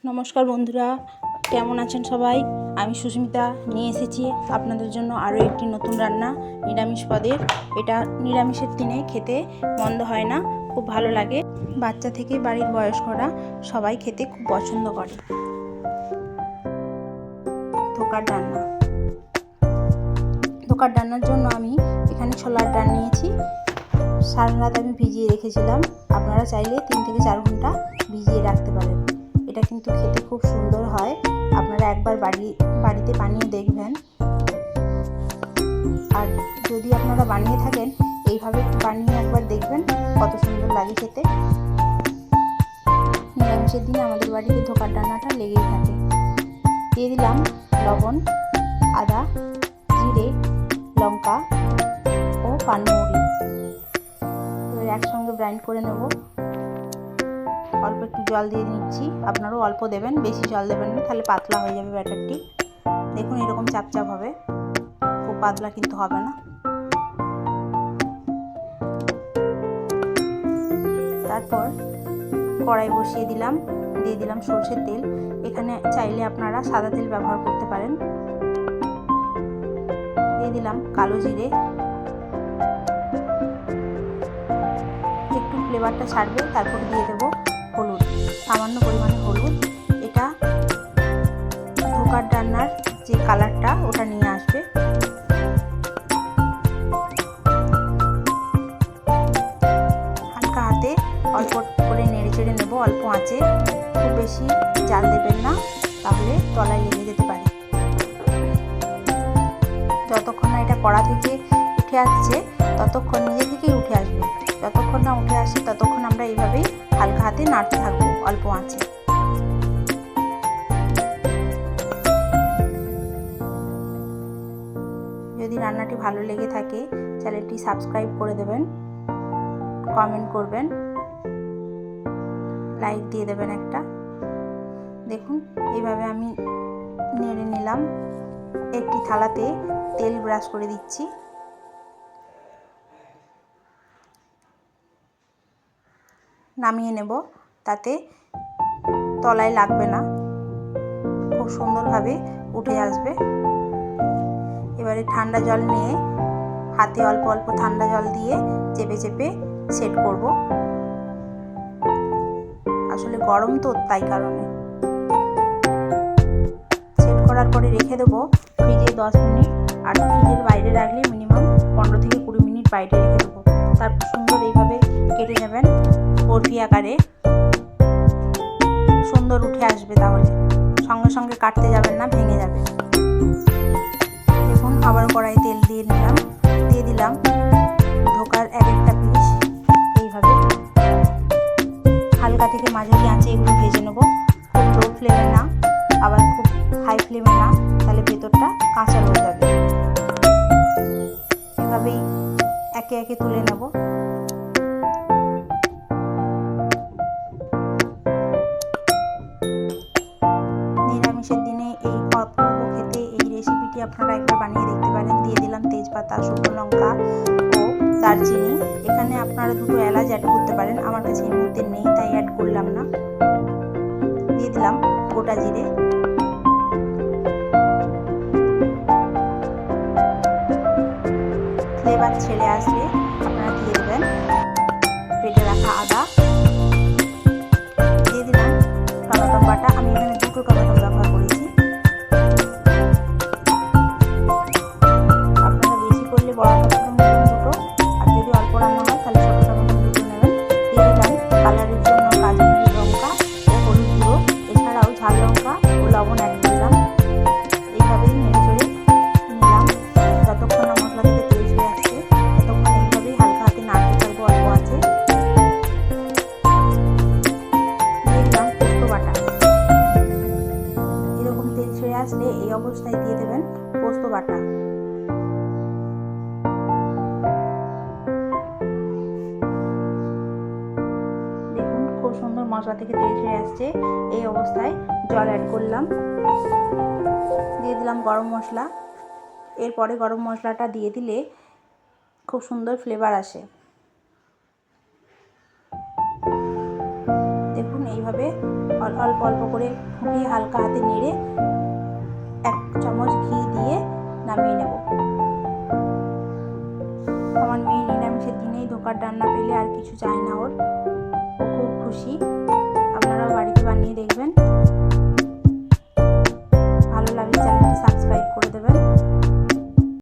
নমস্কার বন্ধুরা, কেমন আছেন সবাই? আমি সুস্মিতা নিয়ে এসেছি আপনাদের জন্য আরও একটি নতুন রান্না, নিরামিষ পদের। এটা নিরামিষের দিনে খেতে মন্দ হয় না, খুব ভালো লাগে। বাচ্চা থেকে বাড়ির বয়স্করা সবাই খেতে খুব পছন্দ করে। ধোকার ডালনা। ধোকার ডালনার জন্য আমি এখানে ছোলার ডাল নিয়েছি। সারা রাত আমি ভিজিয়ে রেখেছিলাম। আপনারা চাইলে 3 থেকে 4 ঘন্টা ভিজিয়ে রাখতে পারেন। এটা কিন্তু খেতে খুব সুন্দর হয়। আপনারা একবার বাড়িতে বানিয়ে দেখবেন। আর যদি আপনারা বানিয়ে থাকেন, এইভাবে বানিয়ে একবার দেখবেন কত সুন্দর লাগে খেতে। নিরামিষের দিনে আমাদের বাড়িতে ধোকার ডালনাটা লেগেই থাকে। দিয়ে দিলাম লবণ, আদা, জিরে, লঙ্কা ও পানমৌরি। এবার একসঙ্গে গ্রাইন্ড করে নেব। অল্প একটু জল দিয়ে নিচ্ছি। আপনারাও অল্প দেবেন, বেশি জল দেবেন না, তাহলে পাতলা হয়ে যাবে ব্যাটারটি। দেখুন এরকম চাপচাপ হবে, খুব পাতলা কিন্তু হবে না। তারপর কড়াই বসিয়ে দিলাম, দিয়ে দিলাম সরষের তেল। এখানে চাইলে আপনারা সাদা তেল ব্যবহার করতে পারেন। দিয়ে দিলাম কালো জিরে। একটু ফ্লেভারটা ছাড়বে, তারপর দিয়ে দেবো হলুদ, সামান্য পরিমাণে হলুদ। এটা ধোকার ডালনার যে কালারটা ওটা নিয়ে আসবে। হালকা হাতে অল্প করে নেড়ে চেড়ে নেবো, অল্প আঁচে। খুব বেশি জাল দেবেন না, তাহলে তলায় লেগে যেতে পারে। যতক্ষণ না এটা কড়া থেকে উঠে আসছে, ততক্ষণ নিজে থেকেই উঠে আসবে। যতক্ষণ না উঠে আসে ততক্ষণ আমরা এইভাবেই হালকা হাতে নাড়তে থাকবো অল্প আঁচে। যদি রান্নাটি ভালো লেগে থাকে, চ্যানেলটি সাবস্ক্রাইব করে দেবেন, কমেন্ট করবেন, লাইক দিয়ে দেবেন একটা। দেখুন এইভাবে আমি নেড়ে নিলাম। একটি থালাতে তেল ব্রাশ করে দিচ্ছি। নামিয়ে নেব, তাতে তলায় লাগবে না, খুব সুন্দরভাবে উঠে আসবে। এবারে ঠান্ডা জল নিয়ে হাতে অল্প অল্প ঠান্ডা জল দিয়ে চেপে চেপে সেট করব। আসলে গরম তো, তাই কারণে। সেট করার পরে রেখে দেবো ফ্রিজে 10 মিনিট। আর ফ্রিজের বাইরে রাখলে মিনিমাম 15 থেকে 20 মিনিট বাইরে রেখে দেবো। তারপর সুন্দর এইভাবে কেটে নেবেন বরফি আকারে। সুন্দর উঠে আসবে, তাহলে সঙ্গে সঙ্গে কাটতে যাবেন না, ভেঙে যাবে। দেখুন আবার কড়াই তেল দিয়ে নিলাম, দিয়ে দিলাম ধোকার এক একটা পিস। এইভাবে হালকা থেকে মাঝারি আঁচে এগুলো ভেজে নেব। খুব লো ফ্লেমে না, আবার খুব হাই ফ্লেমে না, তাহলে ভেতরটা কাঁচা হয়ে যাবে। এভাবেই একে একে তুলে নেব। নিরামিষের দিনে এই অপূর্ব খেতে এই রেসিপিটি আপনারা একবার বানিয়ে দেখতে পারেন। দিয়ে দিলাম তেজপাতা, শুকনো লঙ্কা ও দারচিনি। এখানে আপনারা 2টো এলাচ অ্যাড করতে পারেন, আমার কাছে এই মুহূর্তে নেই তাই অ্যাড করলাম না। দিয়ে দিলাম গোটা জিরে। ফ্লেভার ছেড়ে আসলে আপনারা দিয়ে দেবেন বেটে রাখা আদা। দিয়ে দিলাম টমেটো বাটা। আমি এখানে 2টো টমেটো ব্যবহার করেছি। আপনারা বেশি করলে বড় টমেটো নেবেন 2টো, আর যদি অল্প রান্না হয় তাহলে ছোটো টমেটো 2টো নেবেন। দিয়ে দিলাম কালারের জন্য কাশ্মীরি লঙ্কা ও হলুদ গুঁড়ো, এছাড়াও ঝাল লঙ্কা ও লবণ অ্যাড করলাম। এইভাবেই নেড়ে চেড়ে নিলাম যতক্ষণ না মশলা থেকে তেল ছেড়ে আসছে, ততক্ষণ এইভাবেই হালকা হাতে নাড়তে থাকবো অল্প আছে। দিয়ে দিলাম পোস্ত বাটা। এরকম তেল ছেড়ে আসলে এই অবস্থায় দিয়ে দেবেন পোস্ত বাটা। দেখুন খুব সুন্দর মশলা থেকে তেল ছেড়ে আসছে। এই অবস্থায় জল অ্যাড করলাম। দিয়ে দিলাম গরম মশলা। এরপরে গরম মশলাটা দিয়ে দিলে খুব সুন্দর ফ্লেভার আসে। দেখুন এইভাবে অল্প অল্প করে ফুটিয়ে হালকা হাতে নেড়ে 1 চামচ ঘি দিয়ে নামিয়ে নেব। আমার মেয়ে নিরামিষের দিনেই ধোকার ডালনা পেলে আর কিছু চায় না, ও খুব খুশি।